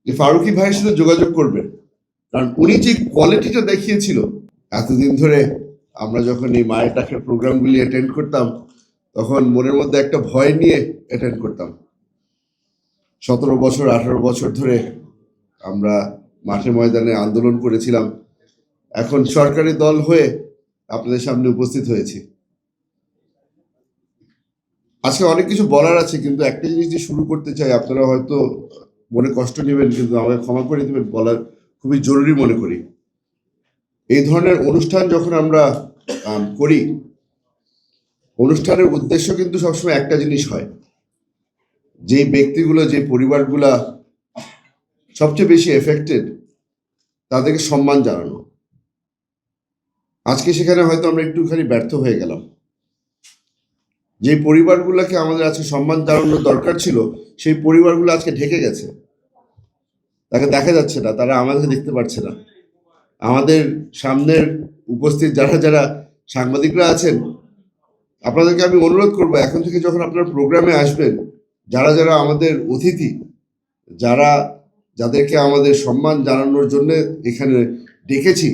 যে ফারুকী ভাইয়ের সাথে যোগাযোগ করবেন, কারণ উনি যে কোয়ালিটিটা দেখিয়েছিল এতদিন ধরে। আমরা যখন এই মায়ের ডাকের প্রোগ্রামগুলি অ্যাটেন্ড করতাম, তখন মনের মধ্যে একটা ভয় নিয়ে অ্যাটেন্ড করতাম। 17 বছর 18 বছর ধরে আমরা মাঠে ময়দানে আন্দোলন করেছিলাম। এখন সরকারি দল হয়ে আপনাদের সামনে উপস্থিত হয়েছি। আজকে অনেক কিছু বলার আছে, কিন্তু একটা জিনিস দিয়ে শুরু করতে চাই। আপনারা হয়তো মনে কষ্ট নেবেন, কিন্তু আমাকে ক্ষমা করে দেবেন, বলার খুবই জরুরি মনে করি। এই ধরনের অনুষ্ঠান যখন আমরা করি, অনুষ্ঠানের উদ্দেশ্য কিন্তু সবসময় একটা জিনিস হয়, যে ব্যক্তিগুলো, যে পরিবারগুলা সবচেয়ে বেশি এফেক্টেড, তাদেরকে সম্মান জানানো। আজকে সেখানে হয়তো আমরা একটুখানি ব্যর্থ হয়ে গেলাম। যে পরিবারগুলোকে আমাদের আজকে সম্মান জানানোর দরকার ছিল, সেই পরিবারগুলো আজকে ঢেকে গেছে, তাকে দেখা যাচ্ছে না, তারা আমাদেরকে দেখতে পাচ্ছে না। আমাদের সামনের উপস্থিত যারা যারা সাংবাদিকরা আছেন, আপনাদেরকে আমি অনুরোধ করবো, এখন থেকে যখন আপনারা প্রোগ্রামে আসবেন, যারা যারা আমাদের অতিথি, যারা যাদেরকে আমাদের সম্মান জানানোর জন্য এখানে ডেকেছি,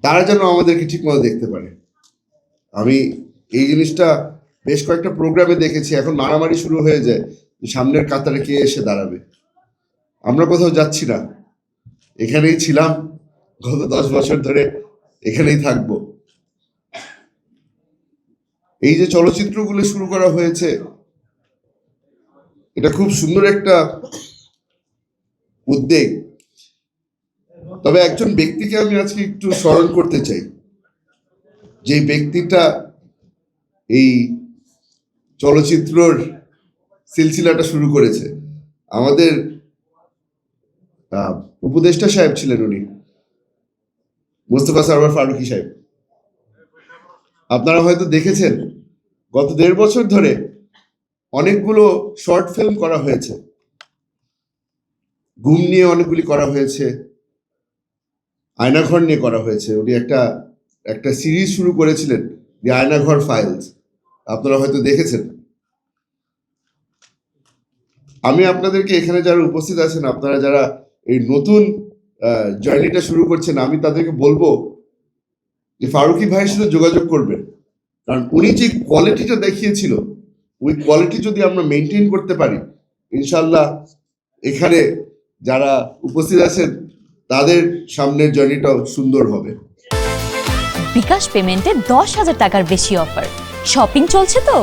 তারা যেন আমাদেরকে ঠিকমতো দেখতে পারে। আমি এই জিনিসটা বেশ কয়েকটা প্রোগ্রামে দেখেছি। এখন মারামারি শুরু হয়ে যায়, সামনের কাতারে কে এসে দাঁড়াবে। আমরা কোথাও যাচ্ছি না, এখানেই ছিলাম গত 10 বছর ধরে, এখানেই থাকবো। এই যে চলচ্চিত্রগুলো শুরু করা হয়েছে, এটা খুব সুন্দর একটা উদ্যোগ। তবে একজন ব্যক্তিকে আমি আজকে একটু স্মরণ করতে চাই, যে ব্যক্তিটা এই চলচ্চিত্রর সিলসিলাটা শুরু করেছে। আমাদের উপদেষ্টা সাহেব ছিলেন উনি, মোস্তফা সরওয়ার ফারুকী সাহেব। আপনারা হয়তো দেখেছেন, গত 1.5 বছর ধরে অনেকগুলো শর্ট ফিল্ম করা হয়েছে। গুম নিয়ে অনেকগুলি করা হয়েছে, আয়নাঘর নিয়ে করা হয়েছে। উনি একটা সিরিজ শুরু করেছিলেন, দি আয়নাঘর ফাইলস, আপনারা হয়তো দেখেছেন। আমি আপনাদেরকে, এখানে যারা উপস্থিত আছেন, আপনারা যারা এই নতুন জার্নিটা শুরু করছেন, আমি তাদেরকে বলবো যে ফারুকী ভাইয়ের সাথে যোগাযোগ করবেন, কারণ উনি যে কোয়ালিটিটা দেখিয়েছিল, ওই কোয়ালিটি যদি আমরা মেনটেন করতে পারি, ইনশাল্লাহ এখানে যারা উপস্থিত আছেন তাদের সামনের জার্নিটাও সুন্দর হবে। বিকাশ পেমেন্টে 10,000 টাকার বেশি অফার, শপিং চলছে তো।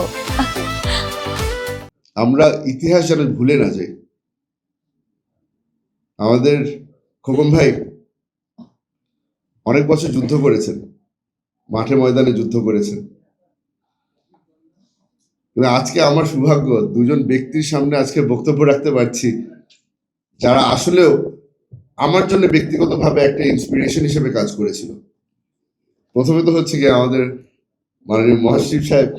আমরা ইতিহাস যেন ভুলে না যাই। আমাদের খোকন ভাই অনেক বছর যুদ্ধ করেছেন, মাঠে ময়দানে যুদ্ধ করেছেন। কিন্তু আজকে আমার সৌভাগ্য, দুজন ব্যক্তির সামনে আজকে বক্তব্য রাখতে পারছি, যারা আসলেও আমার জন্য ব্যক্তিগতভাবে একটা ইন্সপিরেশন হিসেবে কাজ করেছিল। প্রথমে তো হচ্ছে গিয়ে আমাদের মাননীয় মহাসচিব সাহেব,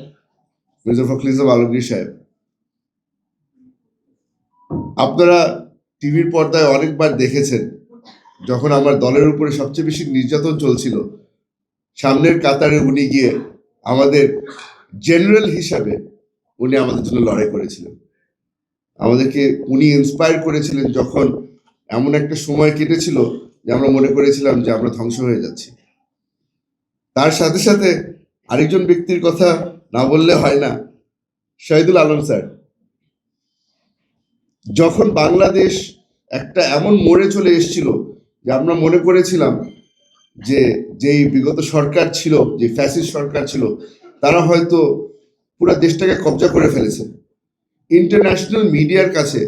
মির্জা ফখরুল ইসলাম আলমগীর সাহেব। আপনারা টিভির পর্দায় অনেকবার দেখেছেন, যখন আমার দলের উপরে সবচেয়ে বেশি নির্যাতন চলছিল, সামনের কাতারে উনি গিয়ে আমাদের জেনারেল হিসাবে উনি আমাদের জন্য লড়াই করেছিলেন। আমাদেরকে উনি ইন্সপায়ার করেছিলেন, যখন এমন একটা সময় কেটেছিল যে আমরা মনে করেছিলাম যে আমরা ধ্বংস হয়ে যাচ্ছি। তার সাথে সাথে আরেকজন ব্যক্তির কথা না বললে হয় না, শহীদুল আলম স্যার। যখন বাংলাদেশ একটা এমন মোড়ে চলে এসেছিল যে আমরা মনে করেছিলাম যে যেই বিগত সরকার ছিল, যে ফ্যাসিস্ট সরকার ছিল, তারা হয়তো পুরো দেশটাকে কবজা করে ফেলেছে, ইন্টারন্যাশনাল মিডিয়ার কাছে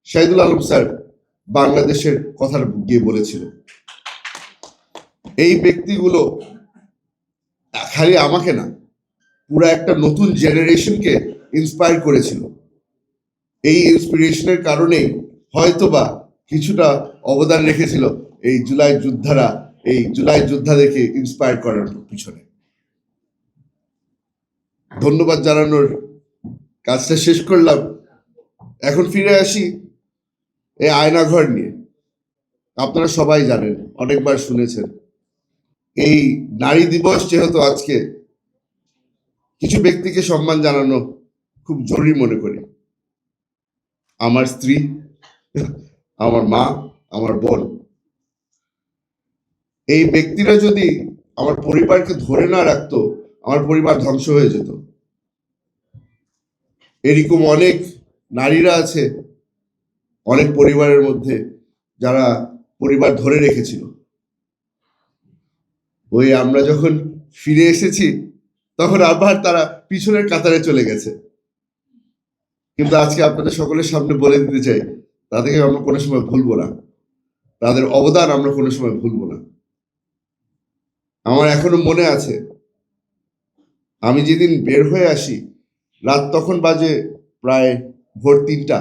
শহীদুল আলম স্যার বাংলাদেশের কথা গিয়ে বলেছিল। এই ব্যক্তিগুলো খালি আমাকে না, পুরো একটা নতুন জেনারেশনকে ইন্সপায়ার করেছিল। এই ইন্সপিরেশনের কারণেই হয়তোবা কিছুটা অবদান রেখেছিল এই জুলাই যোদ্ধারা, এই জুলাই যোদ্ধাদেরকে ইন্সপায়ার করার পিছনে। ধন্যবাদ জানানোর কাজটা শেষ করলাম। এখন ফিরে আসি এই আয়নাঘর নিয়ে। আপনারা সবাই জানেন, অনেকবার শুনেছেন, এই নারী দিবস যেহেতু আজকে, কিছু ব্যক্তিকে সম্মান জানানো খুব জরুরি মনে করি। আমার স্ত্রী, আমার মা, আমার বোন। এই ব্যক্তিরা যদি আমার পরিবারকে ধরে না রাখতো, আমার পরিবার ধ্বংস হয়ে যেত। এরকম অনেক নারীরা আছে অনেক পরিবারের মধ্যে, যারা পরিবার ধরে রেখেছিল। ওই আমরা যখন ফিরে এসেছি তখন আবার তারা পিছনের কাতারে চলে গেছে। কিন্তু আজকে আপনাদের সকলের সামনে বলে দিতে চাই, তাদেরকে আমরা কোনো সময় ভুলবো না, তাদের অবদান আমরা কোনো সময় ভুলবো না। আমার এখনো মনে আছে, আমি যেদিন বের হয়ে আসি, রাত তখন বাজে প্রায় ভোর 3টা।